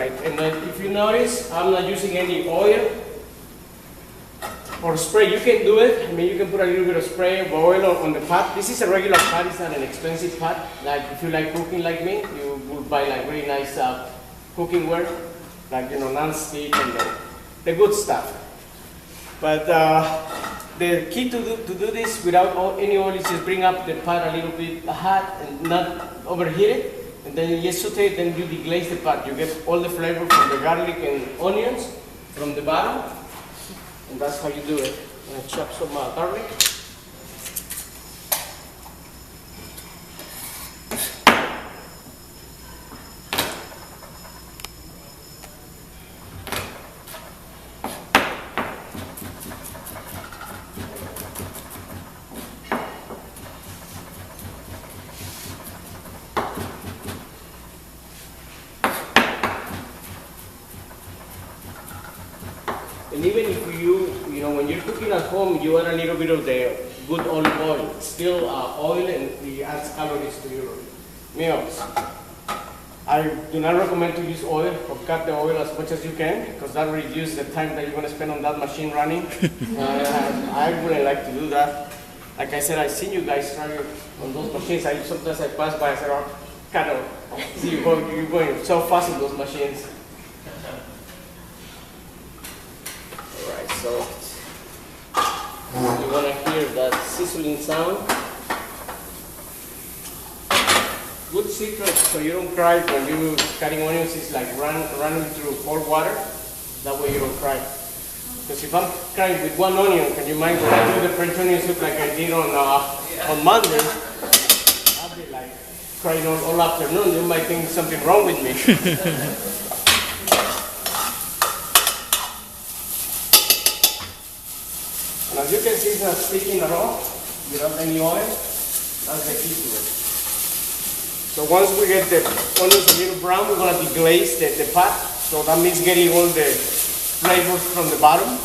right, and then if you notice, I'm not using any oil or spray. You can do it. I mean, you can put a little bit of spray of oil on the pot. This is a regular pot. It's not an expensive pot. Like if you like cooking like me, you would buy like really nice cooking ware, like non-stick and the good stuff. But the key to do this without any oil is just bring up the pot a little bit hot and not overheat it. And then you just saute it, then you deglaze the pot. You get all the flavor from the garlic and onions from the bottom. And that's how you do it. I'm going to chop some garlic. And even if when you're cooking at home, you add a little bit of the good olive oil. It's still oil and it adds calories to your meals. I do not recommend to use oil or cut the oil as much as you can because that reduces the time that you're going to spend on that machine running. I wouldn't like to do that. Like I said, I've seen you guys try on those machines. Sometimes I pass by and say, oh, cut off. See, you're going so fast in those machines. Alright, so you want to hear that sizzling sound. Good secret so you don't cry when you're cutting onions is like running through cold water. That way you don't cry. Because if I'm crying with one onion, can you mind when I do the French onion soup like I did on Monday? I'll be like crying all afternoon. You might think something wrong with me. And as you can see, it's not sticking at all without any oil. That's the key to it. So once we get the onions a little brown, we're going to deglaze the pot. So that means getting all the flavors from the bottom.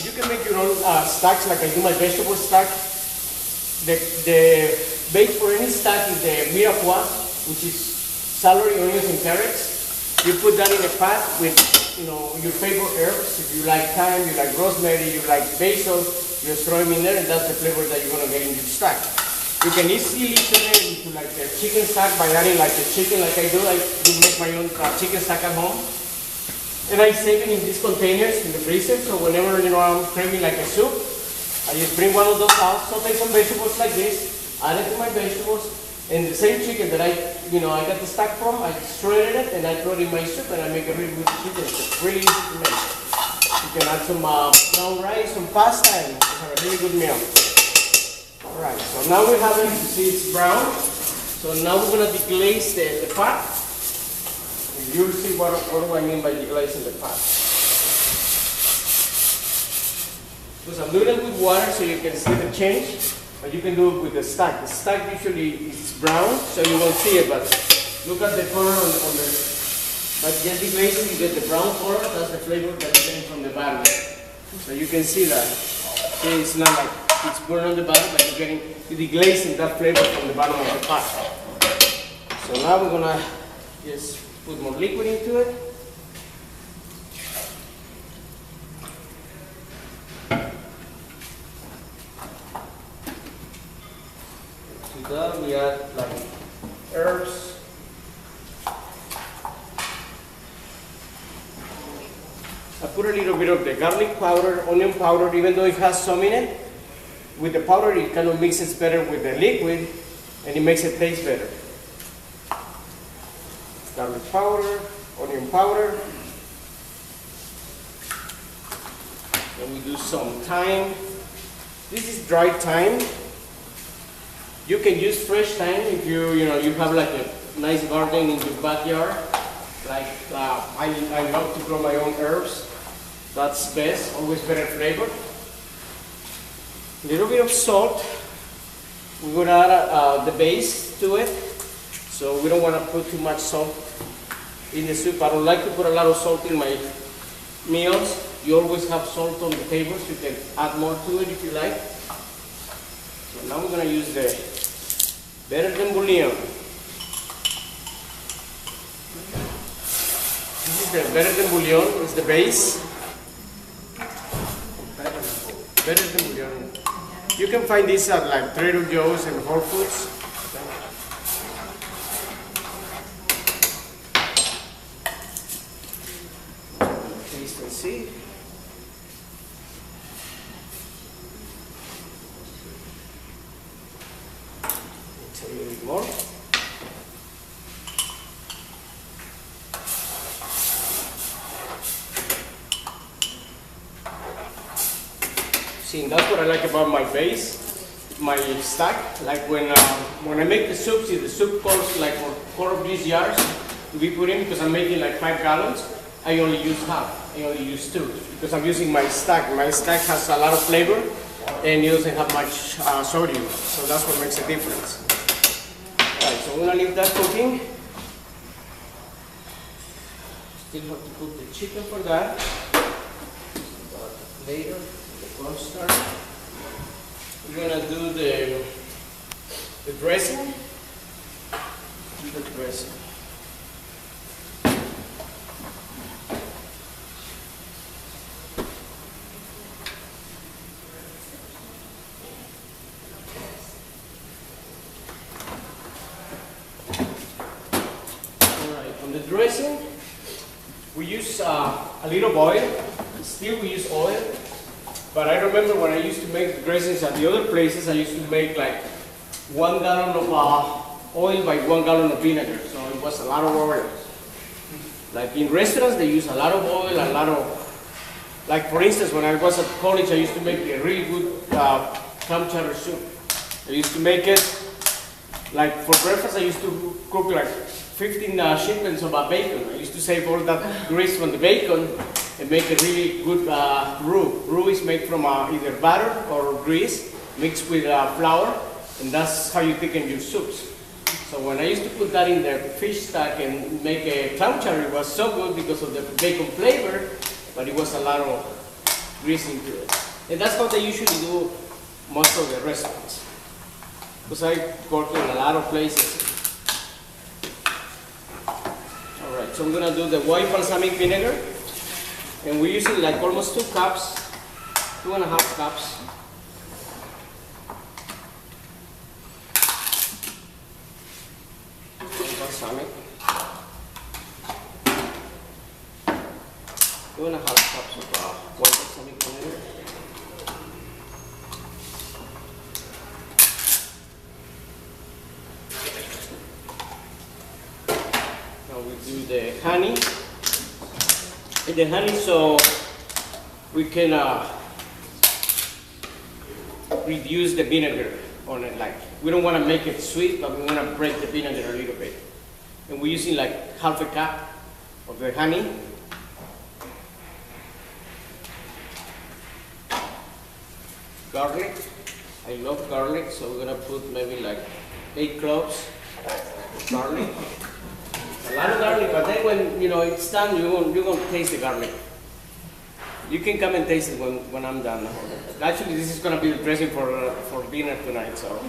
You can make your own stacks, like I do my vegetable stack. The base for any stack is the mirepoix, which is celery, onions, and carrots. You put that in a pot with your favorite herbs. If you like thyme, you like rosemary, you like basil, you just throw them in there, and that's the flavor that you're going to get in your stack. You can easily turn it into like a chicken stack by adding like the chicken like I do. I do make my own chicken stack at home. And I save it in these containers in the freezer, so whenever I'm craving like a soup, I just bring one of those out, saute some vegetables like this, add it to my vegetables, and the same chicken that I got the stack from, I shredded it and I throw it in my soup and I make a really good chicken soup. Really easy to make. You can add some brown rice, some pasta, and have a really good meal. Alright, so now we have it, you see it's brown. So now we're going to deglaze the pot. You'll see what do I mean by deglazing the pot. Because I'm doing it with water so you can see the change. But you can do it with the stack. The stack usually is brown, so you won't see it, but look at the color on the but just deglazing, you get the brown color. That's the flavor that you're getting from the bottom. So you can see that. See, it's not like it's burned on the bottom, but you're deglazing that flavor from the bottom of the pot. So now we're gonna just put more liquid into it. To that we add like herbs. I put a little bit of the garlic powder, onion powder, even though it has some in it. With the powder, it kind of mixes better with the liquid, and it makes it taste better. Garlic powder, onion powder. Then we do some thyme. This is dried thyme. You can use fresh thyme if you have like a nice garden in your backyard. Like I love to grow my own herbs. That's best, always better flavor. A little bit of salt. We're going to add the base to it. So we don't want to put too much salt in the soup. I don't like to put a lot of salt in my meals. You always have salt on the table, so you can add more to it if you like. So now we're going to use the better than bouillon. better than bouillon. It's the base. Better than bouillon. You can find this at like Trader Joe's and Whole Foods. Taste and see. It's a little bit more. See, that's what I like about my base, my stack. Like when I make the soup, see the soup costs like for 4 of these jars to be put in because I'm making like 5 gallons. I only use half. I only use 2 because I'm using my stack. My stack has a lot of flavor and it doesn't have much sodium, so that's what makes a difference. Alright, so I'm gonna leave that cooking. Still have to cook the chicken for that. But later. Cornstarch. We're gonna do the dressing. The dressing. All right. On the dressing, we use a little oil. Still, we use oil. But I remember when I used to make the dressings at the other places, I used to make like 1 gallon of oil by 1 gallon of vinegar. So it was a lot of oil. Like in restaurants, they use a lot of oil, a lot of, like for instance, when I was at college, I used to make a really good clam chowder soup. I used to make it, like for breakfast, I used to cook like 15 shipments of bacon. I used to save all that grease from the bacon and make a really good roux. Roux is made from either butter or grease mixed with flour, and that's how you thicken your soups. So when I used to put that in the fish stack and make a clam chowder, it was so good because of the bacon flavor, but it was a lot of grease into it. And that's how they usually do most of the restaurants. Because I worked in a lot of places. Alright, so I'm gonna do the white balsamic vinegar. And we're using like almost 2 cups, 2.5 cups. Balsamic. 2.5 cups of white balsamic vinegar. Now we do the honey. And the honey, so we can reduce the vinegar on it. Like we don't want to make it sweet, but we want to break the vinegar a little bit. And we're using like 1/2 cup of the honey. Garlic. I love garlic, so we're gonna put maybe like 8 cloves of garlic. A lot of garlic, but then when it's done, you're gonna taste the garlic. You can come and taste it when I'm done. Actually, this is gonna be the dressing for dinner tonight, so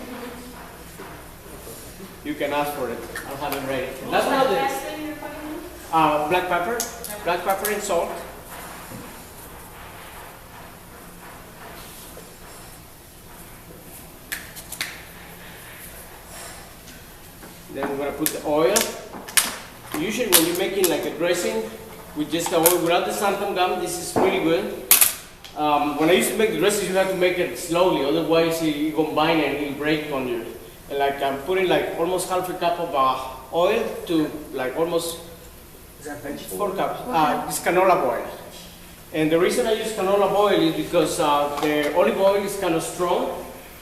you can ask for it. I'll have it ready. That's how the last thing you're putting in? Black pepper and salt. Then we're gonna put the oil. Usually when you're making like a dressing with just the oil without the xanthan gum, this is really good. When I used to make the dressings, you have to make it slowly, otherwise you combine and it'll break on you. And like I'm putting like almost 1/2 cup of oil to like almost 4 cups. It's canola oil. And the reason I use canola oil is because the olive oil is kind of strong,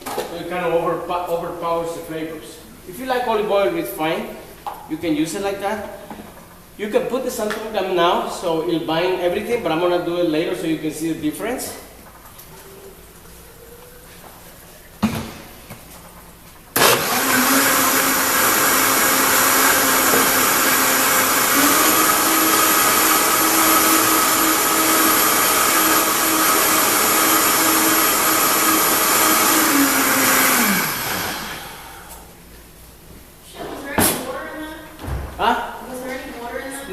so it kind of overpowers the flavors. If you like olive oil, it's fine. You can use it like that. You can put the xanthan gum now, so it'll bind everything, but I'm gonna do it later so you can see the difference.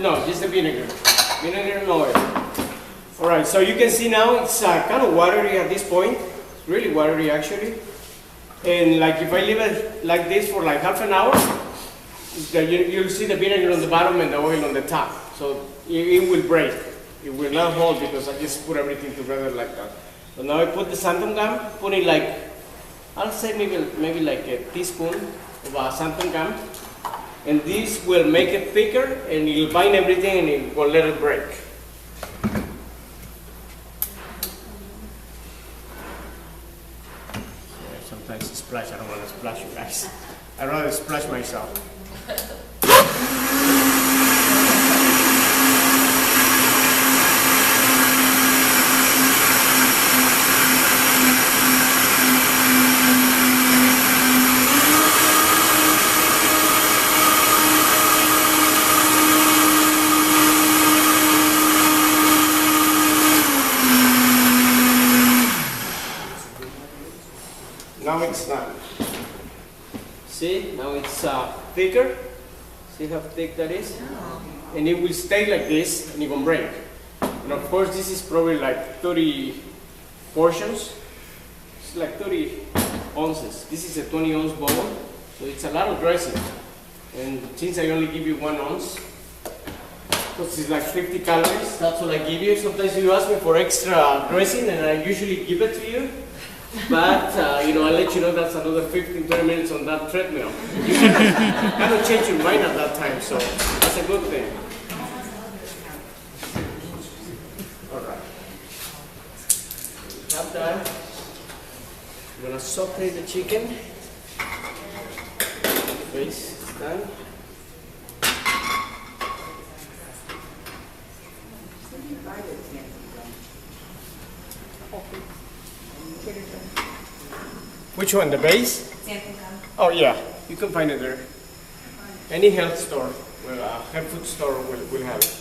No, just the vinegar. Vinegar and oil. All right, so you can see now it's kind of watery at this point. It's really watery actually. And like if I leave it like this for like half an hour, you'll see the vinegar on the bottom and the oil on the top. So it will break. It will not hold because I just put everything together like that. So now I put the xanthan gum, put it like, I'll say maybe like a teaspoon of xanthan gum. And this will make it thicker and it'll bind everything and it will let it break. Sometimes it's splash, I don't want to splash you guys. I'd rather splash myself. Now it's done. See, now it's thicker. See how thick that is? And it will stay like this and it won't break. And of course this is probably like 30 portions. It's like 30 ounces. This is a 20 ounce bowl, so it's a lot of dressing. And since I only give you 1 ounce, because it's like 50 calories, that's what I give you. Sometimes you ask me for extra dressing and I usually give it to you. But, you know, I'll let you know that's another 15, 20 minutes on that treadmill. You kind of change your mind at that time, so that's a good thing. All right. We have that. I'm going to saute the chicken. The base is done. Which one, the base? Oh yeah, you can find it there. Any health store, health food store will have it.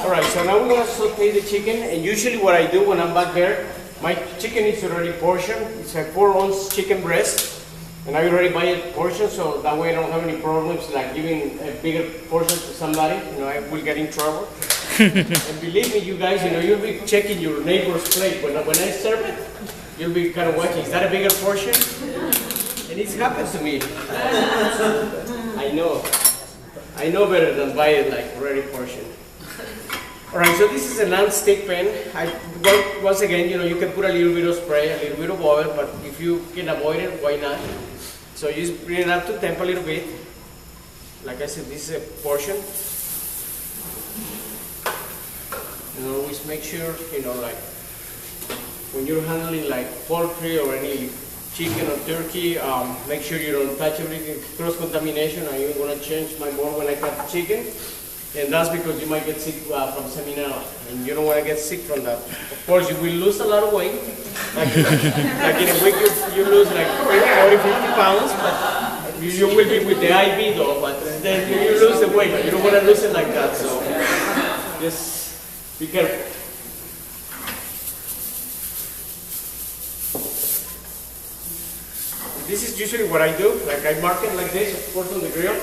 Alright, so now we're going to saute the chicken, and usually what I do when I'm back there, my chicken is already portioned. It's a 4 ounce chicken breast, and I already buy it portioned, so that way I don't have any problems like giving a bigger portion to somebody. You know, I will get in trouble. And believe me, you guys, you know, you'll be checking your neighbor's plate. When I serve it, you'll be kind of watching, is that a bigger portion? And it happens to me. I know better than buy it like already portioned. Alright, so this is a non-stick pan. Once again, you know, you can put a little bit of spray, a little bit of oil, but if you can avoid it, why not? So you just bring it up to temp a little bit. Like I said, this is a portion. And always make sure, you know, like when you're handling like poultry or any chicken or turkey, make sure you don't touch everything, cross-contamination. I'm going to change my bowl when I cut the chicken. And that's because you might get sick from salmonella, and you don't want to get sick from that. Of course, you will lose a lot of weight. Like in a week, you lose like 40, 50 pounds, but you will be with the IV though, but then you lose the weight, but you don't want to lose it like that, so just be careful. This is usually what I do, like I mark it like this, of course on the grill.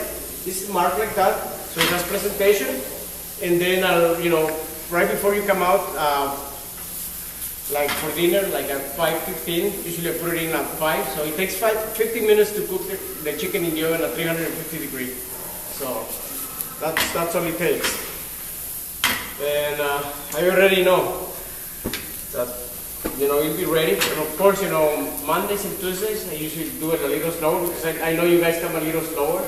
This is marked like that, so it has presentation, and then I'll, you know, right before you come out, like for dinner, like at 5:15, usually I put it in at 5, so it takes 15 minutes to cook the chicken in the oven at 350 degrees. So that's all it takes. And I already know that, you know, you'll be ready. And of course, you know, Mondays and Tuesdays, I usually do it a little slower because I know you guys come a little slower.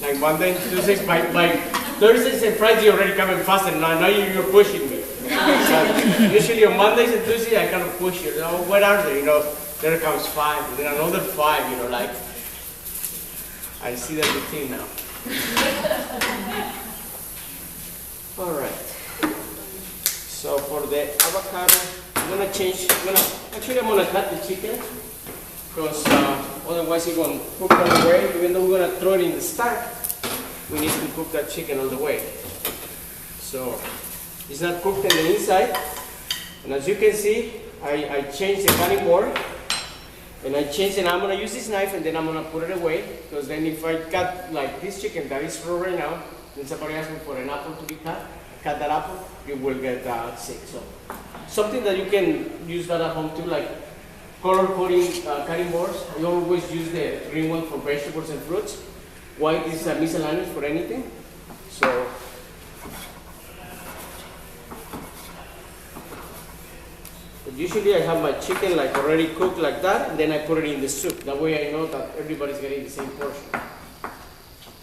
Like Monday and Tuesdays, by Thursdays and Fridays, you're already coming faster. Now you're pushing me. So usually on Mondays and Tuesdays, I kind of push you. You know, where are they? You know, there comes 5, and then another 5. You know, like I see the routine now. All right. So for the avocado, I'm gonna cut the chicken because otherwise it's gonna cook all the way. Even though we're gonna throw it in the stack, we need to cook that chicken all the way. So it's not cooked on the inside, and as you can see, I changed the cutting board, and I changed, and I'm gonna use this knife, and then I'm gonna put it away because then if I cut like this chicken that is raw right now, then somebody asks me for an apple to be cut that apple, you will get sick. So something that you can use that at home too, like color coding cutting boards. I always use the green one for vegetables and fruits. White is miscellaneous for anything. So but usually I have my chicken like already cooked like that, and then I put it in the soup. That way I know that everybody's getting the same portion.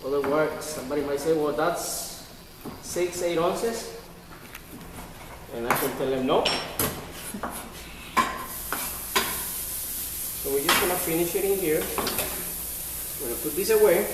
Otherwise, somebody might say, well, that's 6-8 ounces. And I can tell them no. So we're just gonna finish it in here. I'm gonna put this away.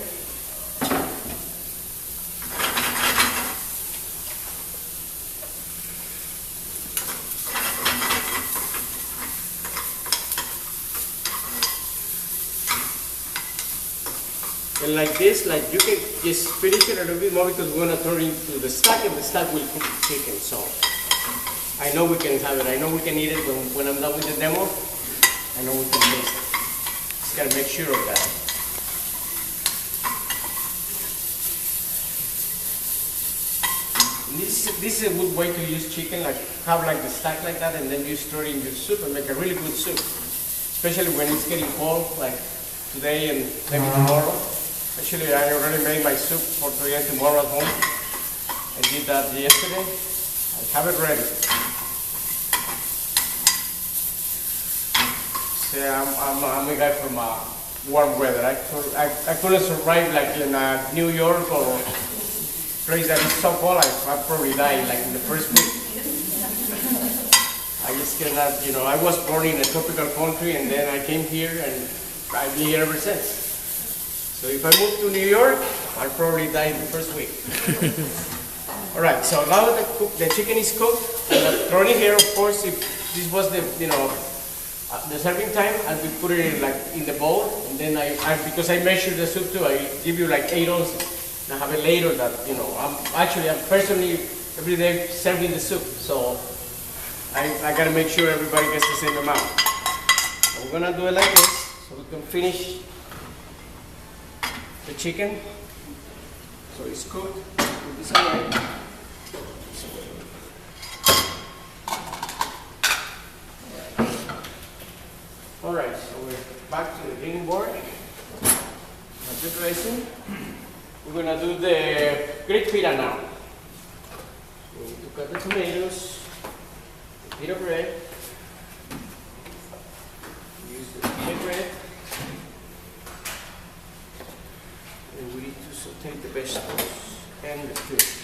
And like this, like you can just finish it a little bit more because we're gonna turn it into the stock, and the stock will cook the chicken. So I know we can have it. I know we can eat it when I'm done with the demo. I know we can taste it. Just gotta make sure of that. And this is a good way to use chicken, like have like the stock like that, and then you stir it in your soup and make a really good soup. Especially when it's getting cold, like today and maybe tomorrow. Actually, I already made my soup for today and tomorrow at home. I did that yesterday. I have it ready. So I'm a guy from warm weather. I couldn't survive like in New York or a place that is so cold. I probably die like in the first week. I just cannot, you know, I was born in a tropical country, and then I came here and I've been here ever since. So if I move to New York, I'll probably die in the first week. All right, so now the chicken is cooked, and I'm throwing it here. Of course, if this was the the serving time, I'll be putting it like in the bowl, and then because I measure the soup too, I give you like 8 ounces. And I have it later that I'm personally every day serving the soup, so I gotta make sure everybody gets the same amount. So we're gonna do it like this, so we can finish the chicken. So it's cooked. Put this away. Alright, so we're back to the cleaning board. The dressing. We're gonna do the grilled pita now. We need to cut the tomatoes, the pita bread. Use the pita bread. And we need to saute the vegetables and the fish.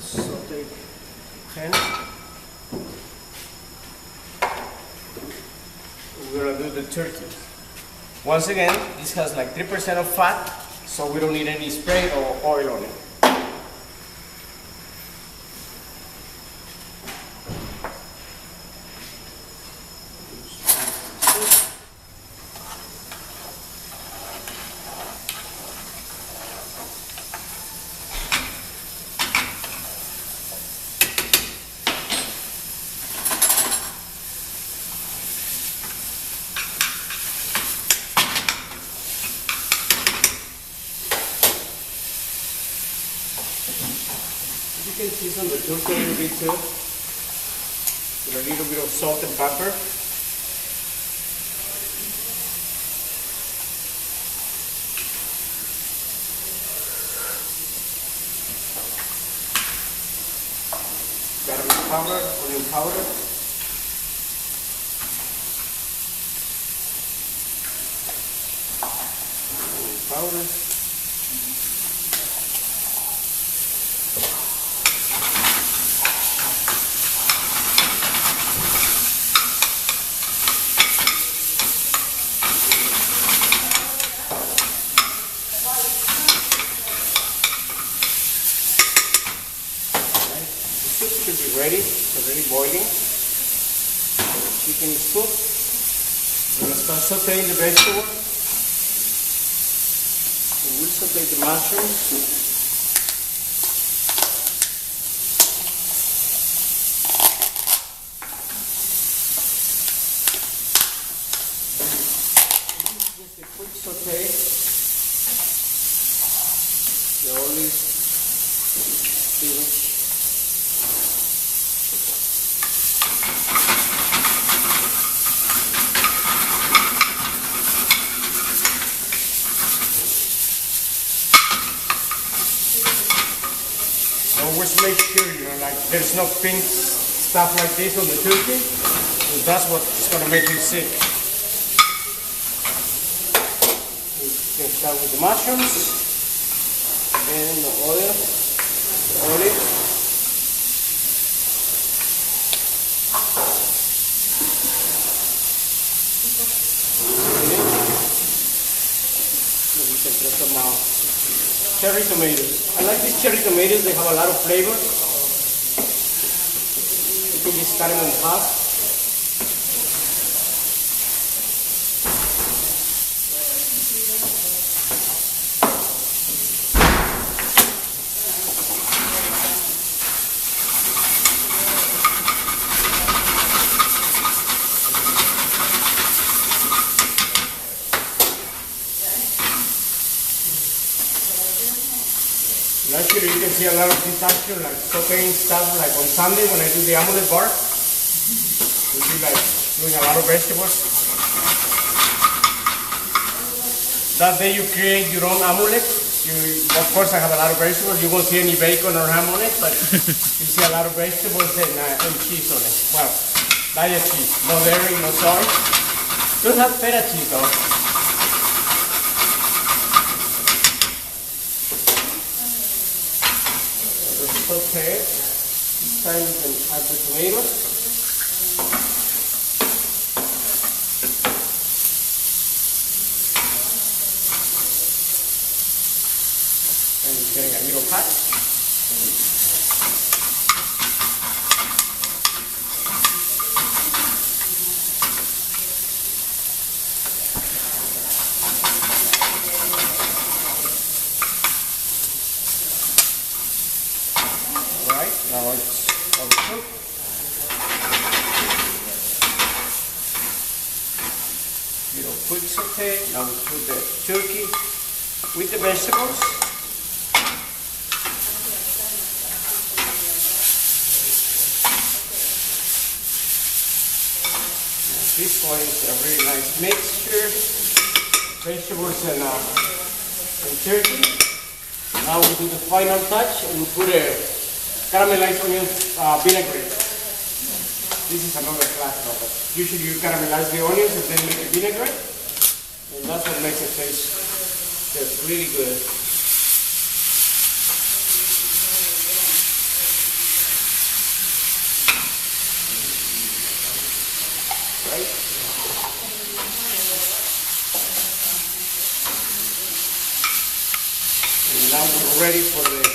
Saute pan. We're gonna do the turkey. Once again, this has like 3% of fat, so we don't need any spray or oil on it. You can season the turkey a little bit too, with a little bit of salt and pepper. Garlic powder, onion powder. Onion powder. Should be ready, it's already boiling. The chicken is cooked. We're going to start sauteing the vegetables. We'll saute the mushrooms. the olive, spinach. Always make sure, like there's no pink stuff like this on the turkey, because that's what's going to make you sick. You can start with the mushrooms, then the oil, the olive. Then you can press them out. Cherry tomatoes. I like these cherry tomatoes, they have a lot of flavor. You can just cut them in half. Actually, you can see a lot of this action, like sauteing stuff, like on Sunday when I do the omelette bar. You see, like doing a lot of vegetables. That day you create your own omelette. Of course, I have a lot of vegetables. You won't see any bacon or ham on it, but you see a lot of vegetables and cheese on it. Well, diet cheese, no dairy, no soy. Don't have feta cheese though. Okay, this time you can add the tomatoes. And it's getting a little hot. Now it's all cooked. Little quick saute. Now we put the turkey with the vegetables. At this point, it's a really nice mixture. Vegetables and turkey. Now we do the final touch and put a caramelized onion vinaigrette. This is another class now, but usually you caramelize the onions and then make a vinaigrette, and that's what makes it taste really good. Right? And now we're ready for the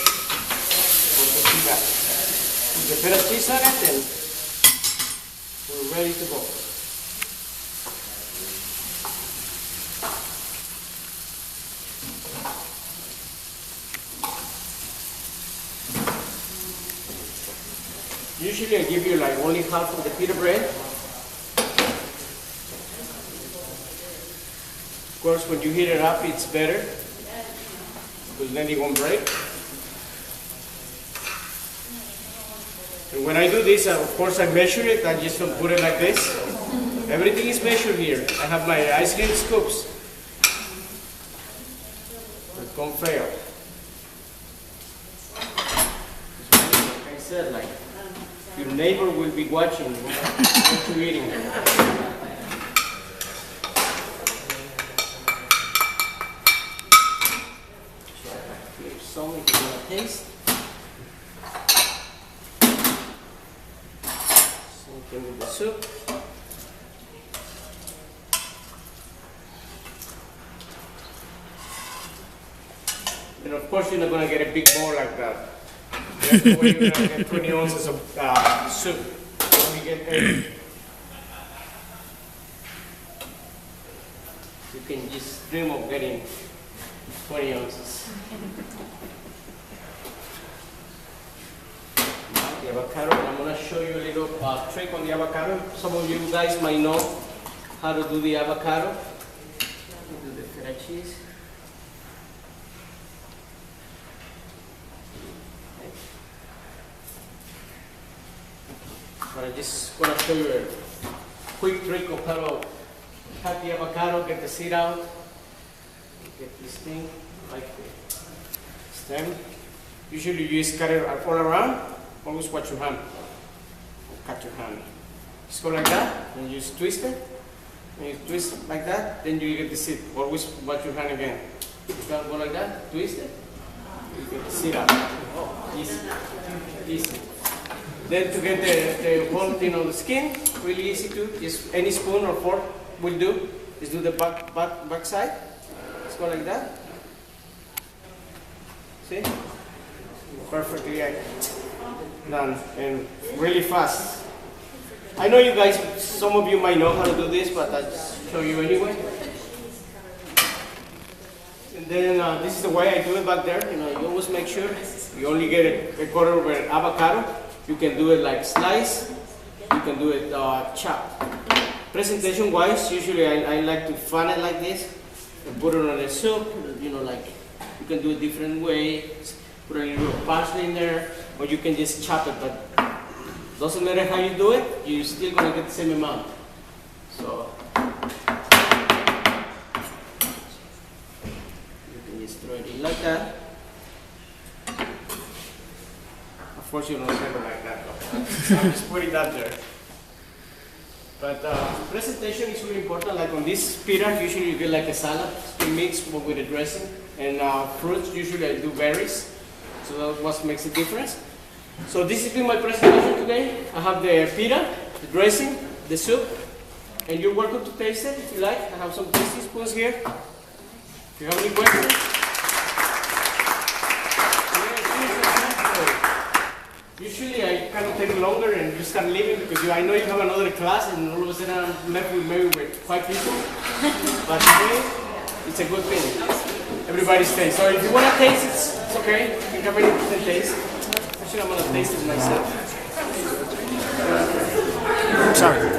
Pita. Put the feta cheese on it and we're ready to go. Usually I give you like only half of the pita bread. Of course, when you heat it up, it's better because then it won't break. And when I do this, of course, I measure it. I just don't put it like this. Everything is measured here. I have my ice cream scoops. It can't fail. Like I said, like your neighbor will be watching what you're eating. Here's some if you want to taste. With the soup. And of course, you're not going to get a big bowl like that. That's the way you're going to get 20 ounces of soup. You only get 8. You can just dream of getting 20 ounces. The avocado, and I'm going to show you a little trick on the avocado. Some of you guys might know how to do the avocado. Do the feta cheese. just want to show you a quick trick of how to cut the avocado, get the seed out, get this thing like the stem. Usually you just cut it all around. Always watch your hand. Cut your hand. Just go like that, and you just twist it. And you twist it like that, then you get the seed. Always watch your hand again. You gotta go like that, twist it, you get the seed out. Easy. Easy. Then to get the whole thing on the skin, really easy too. Just any spoon or fork will do. Just do the back side. Just go like that. See? Perfectly done and really fast. I know you guys, some of you might know how to do this, but I'll just show you anyway. And then this is the way I do it back there. You know, you always make sure you only get a quarter of an avocado. You can do it like slice. You can do it chopped. Presentation wise, usually I like to fan it like this and put it on the soup. You know, like you can do it different ways. Put a little parsley in there, or you can just chop it. But doesn't matter how you do it, you're still gonna get the same amount. So you can just throw it in like that. Of course, you don't have it like that, though. I'm just putting that there. But presentation is really important. Like on this pita, usually you get like a salad, spring mix with a dressing, and fruits. Usually I do berries, so that's what makes a difference. So this has been my presentation today. I have the pita, the dressing, the soup, and you're welcome to taste it if you like. I have some tasty spoons here. If you have any questions. Usually I kind of take longer and just start leaving because I know you have another class and all of a sudden I'm left with maybe with 5 people. But today, it's a good thing. Everybody stays. So if you want to taste it, it's okay. You can have any different taste. Actually, I'm going to taste it myself. Sorry.